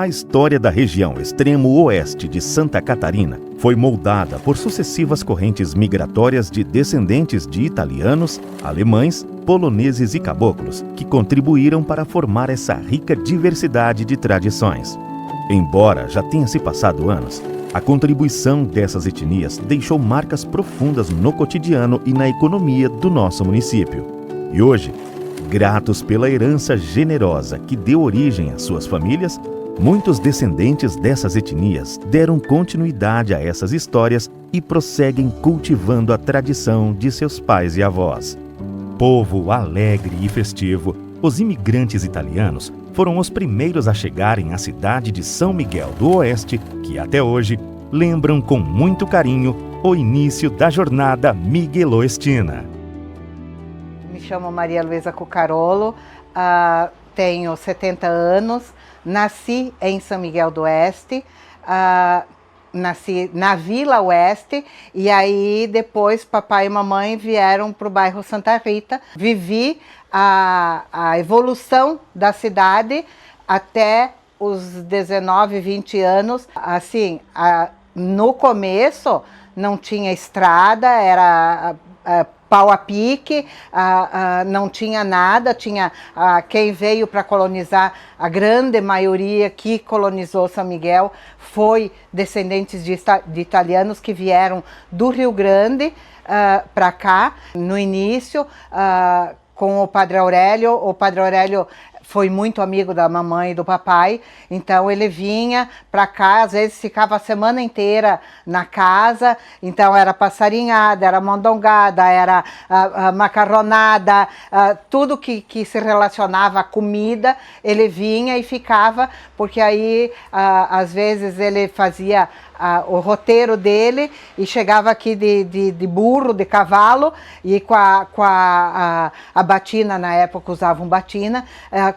A história da região extremo-oeste de Santa Catarina foi moldada por sucessivas correntes migratórias de descendentes de italianos, alemães, poloneses e caboclos, que contribuíram para formar essa rica diversidade de tradições. Embora já tenha se passado anos, a contribuição dessas etnias deixou marcas profundas no cotidiano e na economia do nosso município. E hoje, gratos pela herança generosa que deu origem às suas famílias, muitos descendentes dessas etnias deram continuidade a essas histórias e prosseguem cultivando a tradição de seus pais e avós. Povo alegre e festivo, os imigrantes italianos foram os primeiros a chegarem à cidade de São Miguel do Oeste, que até hoje lembram com muito carinho o início da jornada migueloestina. Me chamo Maria Luísa Cucarolo, tenho 70 anos, nasci em São Miguel do Oeste, nasci na Vila Oeste e aí depois papai e mamãe vieram para o bairro Santa Rita. Vivi a evolução da cidade até os 19, 20 anos. Assim, no começo não tinha estrada, era pau a pique, não tinha nada, tinha quem veio para colonizar, a grande maioria que colonizou São Miguel foi descendentes de italianos que vieram do Rio Grande para cá, no início, com o Padre Aurélio. O Padre Aurélio foi muito amigo da mamãe e do papai, então ele vinha para cá, às vezes ficava a semana inteira na casa, então era passarinhada, era mondongada, era macarronada, tudo que se relacionava à comida, ele vinha e ficava, porque aí às vezes ele fazia o roteiro dele e chegava aqui de burro, de cavalo, e com a batina, na época usavam batina,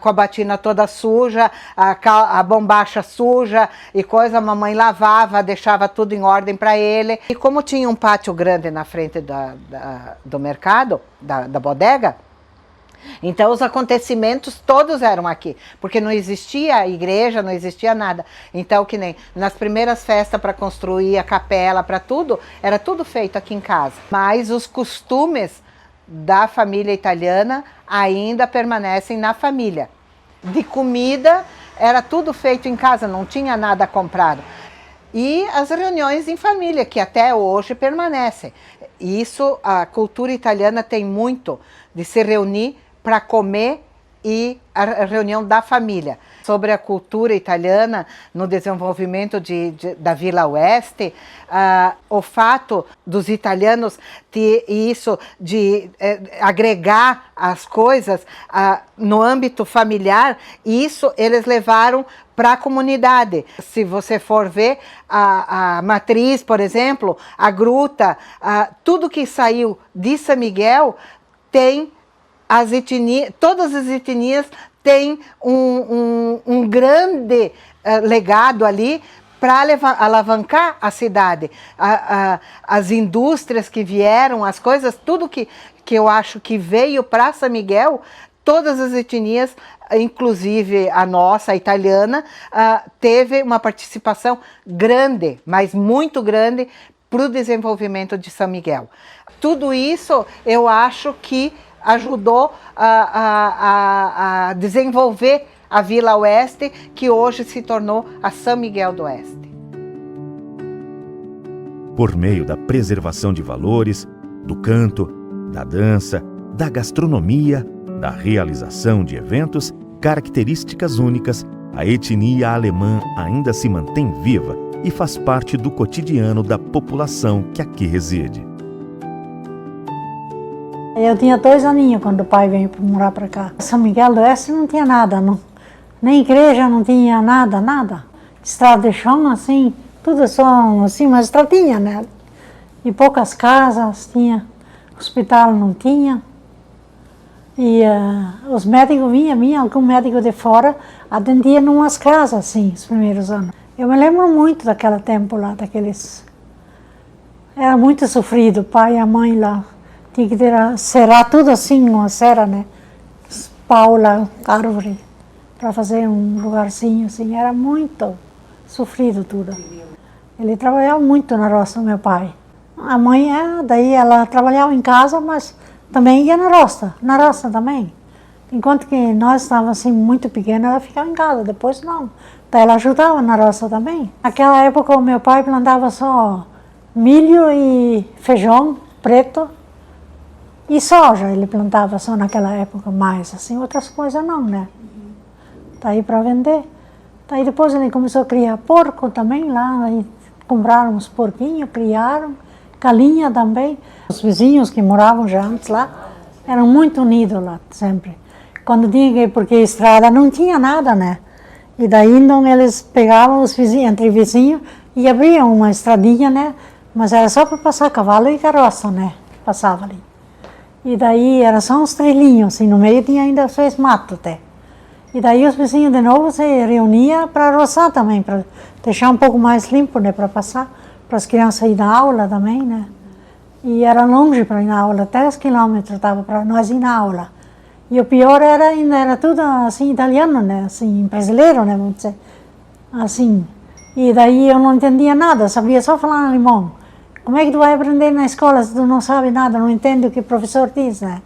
com a batina toda suja, a bombacha suja e coisa, a mamãe lavava, deixava tudo em ordem para ele. E como tinha um pátio grande na frente do mercado, da bodega, então os acontecimentos todos eram aqui, porque não existia igreja, não existia nada. Então, que nem nas primeiras festas para construir a capela, para tudo, era tudo feito aqui em casa. Mas os costumes da família italiana ainda permanecem na família. De comida, era tudo feito em casa, não tinha nada comprado. E as reuniões em família, que até hoje permanecem. Isso, a cultura italiana tem muito de se reunir para comer e a reunião da família. Sobre a cultura italiana no desenvolvimento da Vila Oeste, o fato dos italianos ter isso de agregar as coisas no âmbito familiar, isso eles levaram para a comunidade. Se você for ver a matriz, por exemplo, a gruta, tudo que saiu de São Miguel tem as etnias, todas as etnias têm um grande legado ali para alavancar a cidade. As indústrias que vieram, as coisas, tudo que eu acho que veio para São Miguel, todas as etnias, inclusive a nossa, a italiana, teve uma participação grande, mas muito grande, para o desenvolvimento de São Miguel. Tudo isso eu acho que ajudou a desenvolver a Vila Oeste, que hoje se tornou a São Miguel do Oeste. Por meio da preservação de valores, do canto, da dança, da gastronomia, da realização de eventos, características únicas, a etnia alemã ainda se mantém viva e faz parte do cotidiano da população que aqui reside. Eu tinha 2 aninhos quando o pai veio morar para cá. São Miguel do Oeste não tinha nada, não. Nem igreja não tinha nada. Estrada de chão, assim, tudo só assim, uma estradinha, né? E poucas casas tinha, hospital não tinha. E os médicos vinham, algum médico de fora, atendia em umas casas, assim, os primeiros anos. Eu me lembro muito daquele tempo lá, Era muito sofrido, o pai e a mãe lá. Tinha que serar tudo assim, uma cera, né? Pau lá, árvore. para fazer um lugarzinho assim, era muito sofrido tudo. Ele trabalhava muito na roça, meu pai. A mãe, daí ela trabalhava em casa, mas também ia na roça também. Enquanto que nós estávamos assim muito pequenos, ela ficava em casa, depois não. Daí ela ajudava na roça também. Naquela época o meu pai plantava só milho e feijão preto e soja, ele plantava só naquela época mais, assim, outras coisas não, né? Daí para vender. Daí depois ele começou a criar porco também lá, aí compraram uns porquinhos, criaram, galinha também. Os vizinhos que moravam já antes lá eram muito unidos lá, sempre. Quando tinha que ir, porque a estrada não tinha nada, né? E daí então eles pegavam os vizinhos, entre vizinhos, e abriam uma estradinha, né? Mas era só para passar cavalo e carroça, né? Passava ali. E daí era só uns trilhinhos, assim, no meio tinha ainda fez mato até. E daí os vizinhos de novo se reuniam para roçar também, para deixar um pouco mais limpo, né? Para passar, para as crianças ir na aula também, né? E era longe para ir na aula, 3 quilômetros estava para nós ir na aula. E o pior ainda era tudo assim italiano, né? Assim, brasileiro, né? Vamos dizer. Assim. E daí eu não entendia nada, sabia só falar alemão. Como é que tu vai aprender na escola se tu não sabe nada, não entende o que o professor diz, né?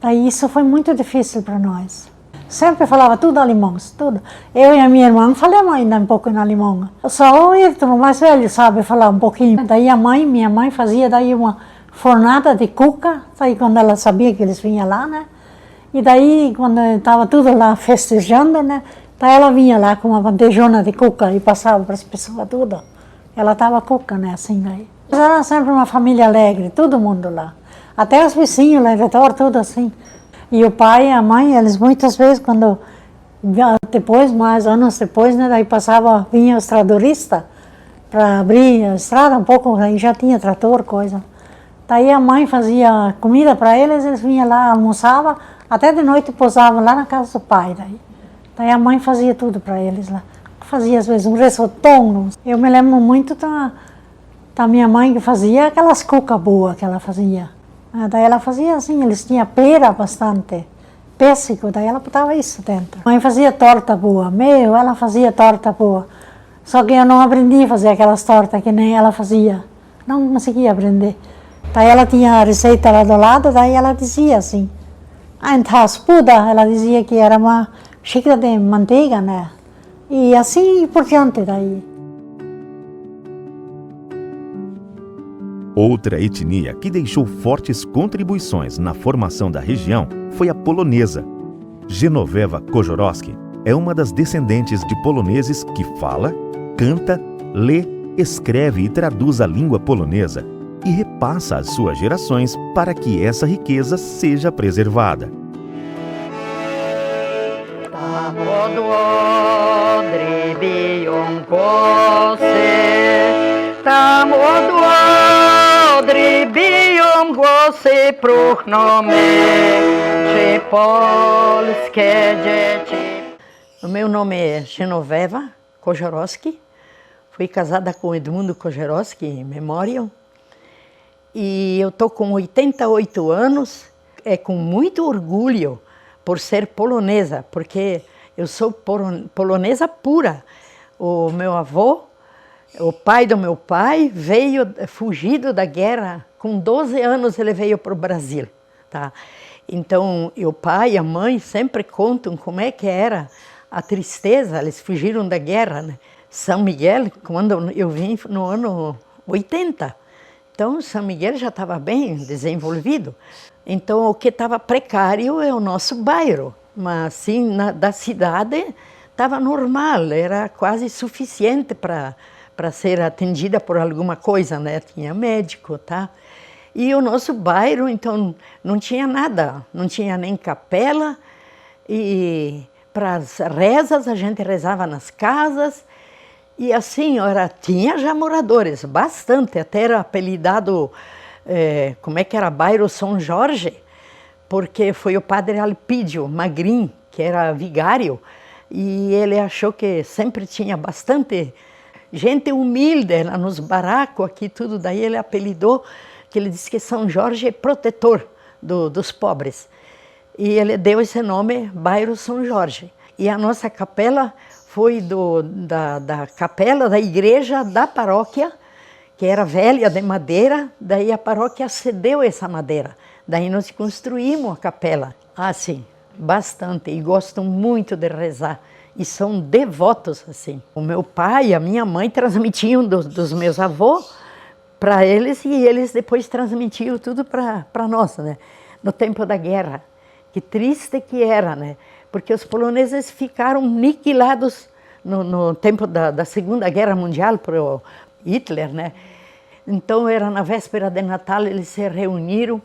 Daí isso foi muito difícil para nós. Sempre falava tudo alemão, tudo. Eu e a minha irmã falamos ainda um pouco em alemão. Só o Ayrton, o mais velho, sabe falar um pouquinho. Daí minha mãe fazia daí uma fornada de cuca, daí quando ela sabia que eles vinham lá, né? E daí, quando estava tudo lá festejando, né? Daí ela vinha lá com uma bandejona de cuca e passava para as pessoas tudo. Ela estava cuca, né? Assim daí. Mas era sempre uma família alegre, todo mundo lá. Até os vizinhos lá em redor, tudo assim. E o pai e a mãe, eles muitas vezes, quando depois, mais anos depois, né? Daí vinha os tradoristas para abrir a estrada um pouco, aí já tinha trator, coisa. Daí a mãe fazia comida para eles vinham lá, almoçavam, até de noite pousavam lá na casa do pai. Daí a mãe fazia tudo para eles lá. Fazia às vezes um risotão. Eu me lembro muito da minha mãe que fazia aquelas cucas boas que ela fazia. Daí ela fazia assim, eles tinham pera bastante, pêssego, daí ela botava isso dentro. A mãe fazia torta boa, ela fazia torta boa. Só que eu não aprendi a fazer aquelas tortas que nem ela fazia. Não conseguia aprender. Daí ela tinha a receita lá do lado, daí ela dizia assim, raspuda, ela dizia que era uma xícara de manteiga, né? E assim por diante daí. Outra etnia que deixou fortes contribuições na formação da região foi a polonesa. Genoveva Kożorowski é uma das descendentes de poloneses que fala, canta, lê, escreve e traduz a língua polonesa e repassa às suas gerações para que essa riqueza seja preservada. O meu nome é Genoveva Kożorowski. Fui casada com Edmundo Kożorowski, em memória. E eu estou com 88 anos, com muito orgulho por ser polonesa, porque eu sou polonesa pura. O meu avô, o pai do meu pai, veio fugido da guerra. Com 12 anos ele veio para o Brasil. Tá? Então, o pai e a mãe sempre contam como é que era a tristeza, eles fugiram da guerra, né? São Miguel, quando eu vim no ano 80, então São Miguel já estava bem desenvolvido. Então, o que estava precário é o nosso bairro, mas assim, da cidade estava normal, era quase suficiente para ser atendida por alguma coisa, né? Tinha médico, tá? E o nosso bairro, então, não tinha nada, não tinha nem capela, e para as rezas a gente rezava nas casas, e assim, tinha já moradores, bastante, até era apelidado, como é que era, bairro São Jorge, porque foi o padre Alpídio Magrin, que era vigário, e ele achou que sempre tinha bastante gente humilde lá nos barracos, aqui tudo, daí ele apelidou, que ele disse que São Jorge é protetor dos pobres. E ele deu esse nome, bairro São Jorge, E a nossa capela foi da capela da igreja da paróquia, que era velha de madeira, daí a paróquia cedeu essa madeira. Daí nós construímos a capela. Ah, sim, bastante, e gostam muito de rezar. E são devotos, assim. O meu pai e a minha mãe transmitiam dos meus avós para eles, e eles depois transmitiam tudo para nós, né? No tempo da guerra. Que triste que era, né? Porque os poloneses ficaram aniquilados no tempo da Segunda Guerra Mundial por Hitler, né? Então, era na véspera de Natal, eles se reuniram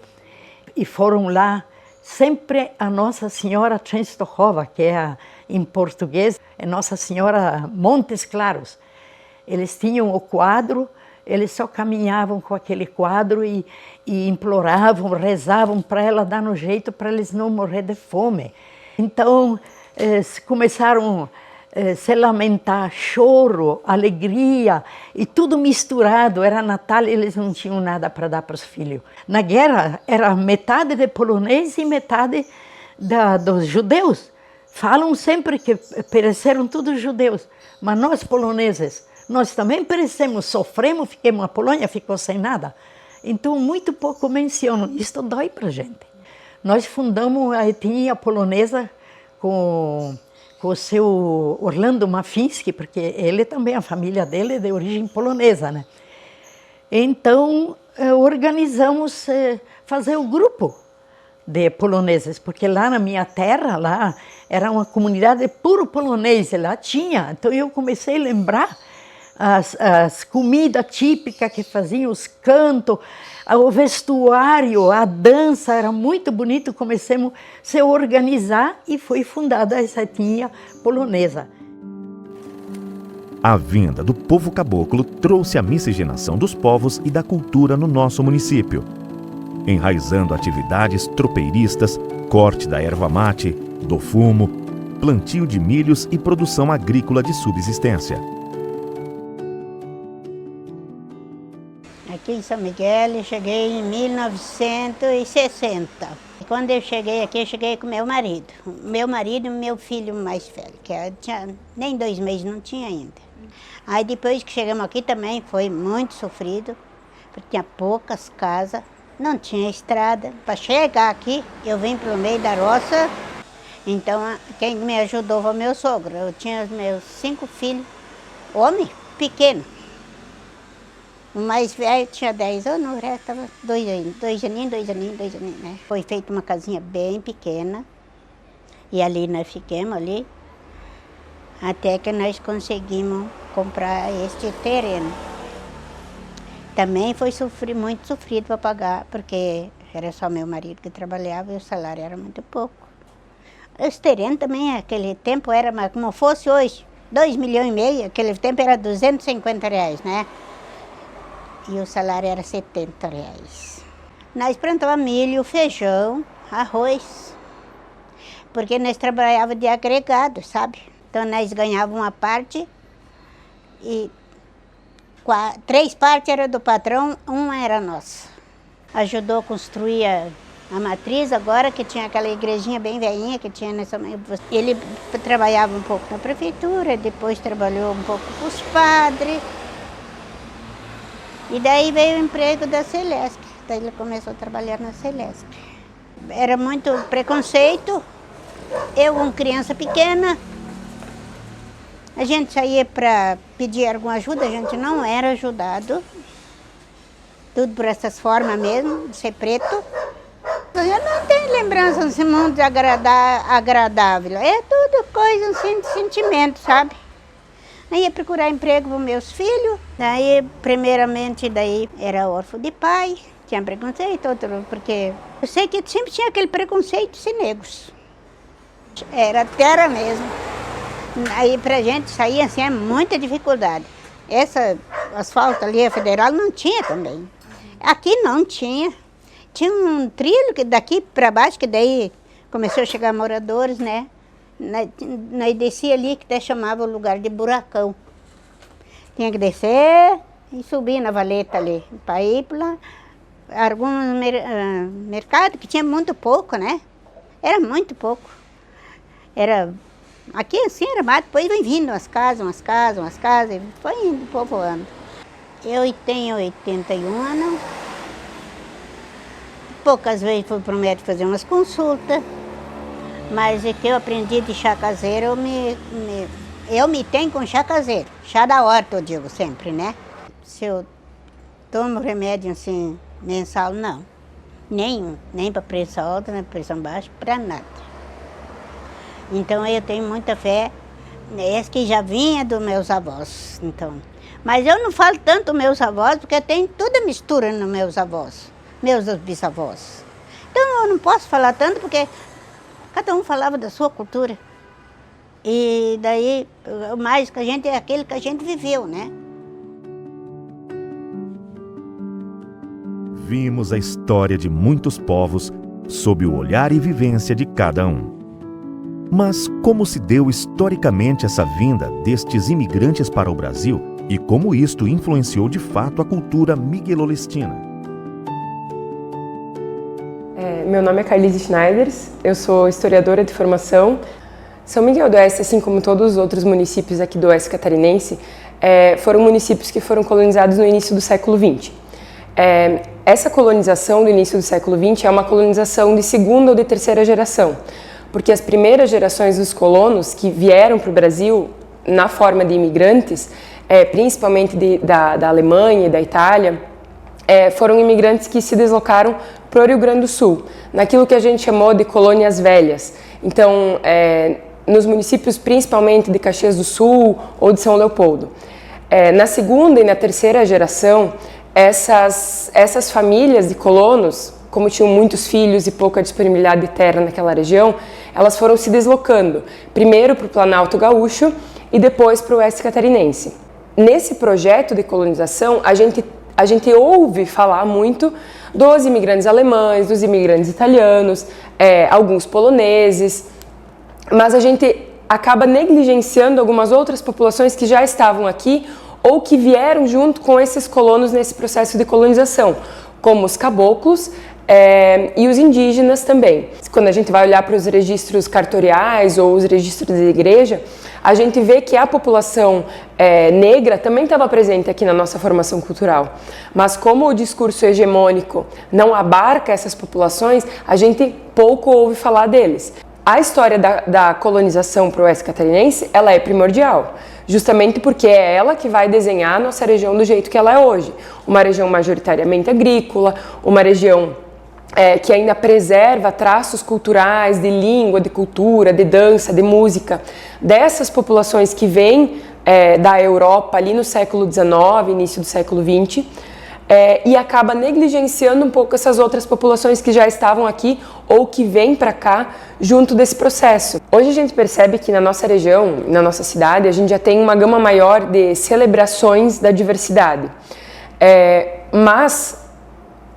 e foram lá. Sempre a Nossa Senhora Częstochowa, que é em português, é Nossa Senhora Montes Claros. Eles tinham o quadro, eles só caminhavam com aquele quadro e imploravam, rezavam para ela dar um jeito para eles não morrer de fome. Então, começaram a se lamentar, choro, alegria, e tudo misturado. Era Natal, eles não tinham nada para dar para os filhos. Na guerra, era metade de polonês e metade dos judeus. Falam sempre que pereceram todos os judeus, mas nós poloneses, nós também perecemos, sofremos, a Polônia ficou sem nada. Então, muito pouco mencionam. Isto dói para a gente. Nós fundamos a etnia polonesa com o seu Orlando Mafiński, porque ele também, a família dele é de origem polonesa, né? Então, organizamos fazer o grupo de poloneses, porque lá na minha terra, lá era uma comunidade puro polonês, lá tinha. Então, eu comecei a lembrar as comidas típicas que faziam, os cantos, o vestuário, a dança, era muito bonito. Comecemos a se organizar e foi fundada essa etnia polonesa. A vinda do povo caboclo trouxe a miscigenação dos povos e da cultura no nosso município, enraizando atividades tropeiristas, corte da erva mate, do fumo, plantio de milhos e produção agrícola de subsistência. Aqui em São Miguel, eu cheguei em 1960. Quando eu cheguei aqui, eu cheguei com meu marido. Meu marido e meu filho mais velho, que tinha, nem 2 meses não tinha ainda. Aí depois que chegamos aqui também foi muito sofrido, porque tinha poucas casas, não tinha estrada. Para chegar aqui, eu vim pelo meio da roça, então quem me ajudou foi meu sogro. Eu tinha os meus 5 filhos, homem, pequeno. O mais velho tinha 10 anos, o resto estava 2 aninhos, né? Foi feita uma casinha bem pequena, e ali nós ficamos ali, até que nós conseguimos comprar este terreno. Também foi muito sofrido para pagar, porque era só meu marido que trabalhava e o salário era muito pouco. Esse terreno também, naquele tempo, era como fosse hoje, 2,5 milhões, aquele tempo era R$250, né? E o salário era R$70. Nós plantávamos milho, feijão, arroz, porque nós trabalhávamos de agregado, sabe? Então nós ganhávamos uma parte e 3 partes eram do patrão, uma era nossa. Ajudou a construir a matriz agora, que tinha aquela igrejinha bem velhinha que tinha nessa... Ele trabalhava um pouco na prefeitura, depois trabalhou um pouco com os padres. E daí veio o emprego da Celesc, daí ele começou a trabalhar na Celesc. Era muito preconceito, eu com criança pequena, a gente saía para pedir alguma ajuda, a gente não era ajudado, tudo por essas formas mesmo, de ser preto. Eu não tenho lembrança desse mundo agradável, é tudo coisa assim de sentimento, sabe? Aí ia procurar emprego para meus filhos, daí primeiramente daí era órfão de pai, tinha preconceito, porque eu sei que sempre tinha aquele preconceito de negros. Era terra mesmo. Aí pra gente sair assim é muita dificuldade. Essa asfalto ali, a federal, não tinha também. Aqui não tinha. Tinha um trilho que daqui para baixo, que daí começou a chegar moradores, né? Nós descia ali, que até chamava o lugar de buracão. Tinha que descer e subir na valeta ali, para ir para alguns mercados, que tinha muito pouco, né? Era muito pouco. Era Aqui assim era mato, depois vem vindo umas casas, e foi indo, povoando. Eu tenho 81 anos. Poucas vezes fui pro médico fazer umas consultas, mas o que eu aprendi de chá caseiro, eu me tenho com chá caseiro. Chá da horta, eu digo sempre, né? Se eu tomo remédio assim, mensal, não. Nenhum, nem para pressão alta, nem para pressão baixa, para nada. Então eu tenho muita fé, esse que já vinha dos meus avós, então. Mas eu não falo tanto dos meus avós, porque tem toda mistura nos meus avós, meus bisavós. Então eu não posso falar tanto, porque cada um falava da sua cultura. E daí, o mais que a gente é aquele que a gente viveu, né? Vimos a história de muitos povos sob o olhar e vivência de cada um. Mas como se deu historicamente essa vinda destes imigrantes para o Brasil e como isto influenciou de fato a cultura miguelolestina? Meu nome é Carlise Schneiders, eu sou historiadora de formação. São Miguel do Oeste, assim como todos os outros municípios aqui do Oeste Catarinense, foram municípios que foram colonizados no início do século XX. Essa colonização do início do século XX é uma colonização de segunda ou de terceira geração, porque as primeiras gerações dos colonos que vieram para o Brasil na forma de imigrantes, principalmente da Alemanha e da Itália, foram imigrantes que se deslocaram para o Rio Grande do Sul, naquilo que a gente chamou de colônias velhas. Então, nos municípios principalmente de Caxias do Sul ou de São Leopoldo. Na segunda e na terceira geração, essas famílias de colonos, como tinham muitos filhos e pouca disponibilidade de terra naquela região, elas foram se deslocando, primeiro para o Planalto Gaúcho e depois para o Oeste Catarinense. Nesse projeto de colonização, a gente ouve falar muito dos imigrantes alemães, dos imigrantes italianos, alguns poloneses, mas a gente acaba negligenciando algumas outras populações que já estavam aqui ou que vieram junto com esses colonos nesse processo de colonização, como os caboclos e os indígenas também. Quando a gente vai olhar para os registros cartoriais ou os registros de igreja, a gente vê que a população negra também estava presente aqui na nossa formação cultural. Mas como o discurso hegemônico não abarca essas populações, a gente pouco ouve falar deles. A história da colonização para o Oeste Catarinense, ela é primordial, justamente porque é ela que vai desenhar a nossa região do jeito que ela é hoje. Uma região majoritariamente agrícola, uma região que ainda preserva traços culturais, de língua, de cultura, de dança, de música, dessas populações que vêm da Europa ali no século XIX, início do século XX, e acaba negligenciando um pouco essas outras populações que já estavam aqui ou que vêm para cá junto desse processo. Hoje a gente percebe que na nossa região, na nossa cidade, a gente já tem uma gama maior de celebrações da diversidade. Mas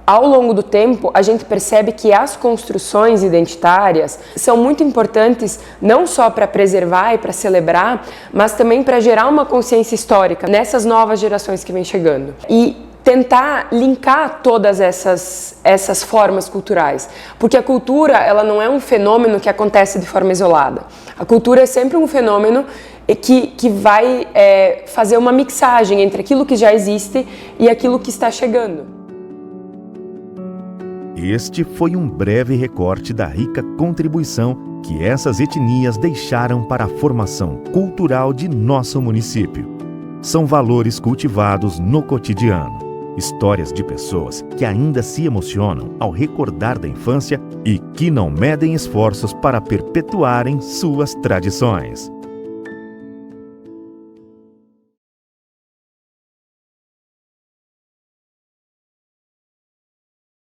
ao longo do tempo, a gente percebe que as construções identitárias são muito importantes não só para preservar e para celebrar, mas também para gerar uma consciência histórica nessas novas gerações que vêm chegando. E tentar linkar todas essas formas culturais, porque a cultura ela não é um fenômeno que acontece de forma isolada. A cultura é sempre um fenômeno que vai fazer uma mixagem entre aquilo que já existe e aquilo que está chegando. Este foi um breve recorte da rica contribuição que essas etnias deixaram para a formação cultural de nosso município. São valores cultivados no cotidiano. Histórias de pessoas que ainda se emocionam ao recordar da infância e que não medem esforços para perpetuarem suas tradições.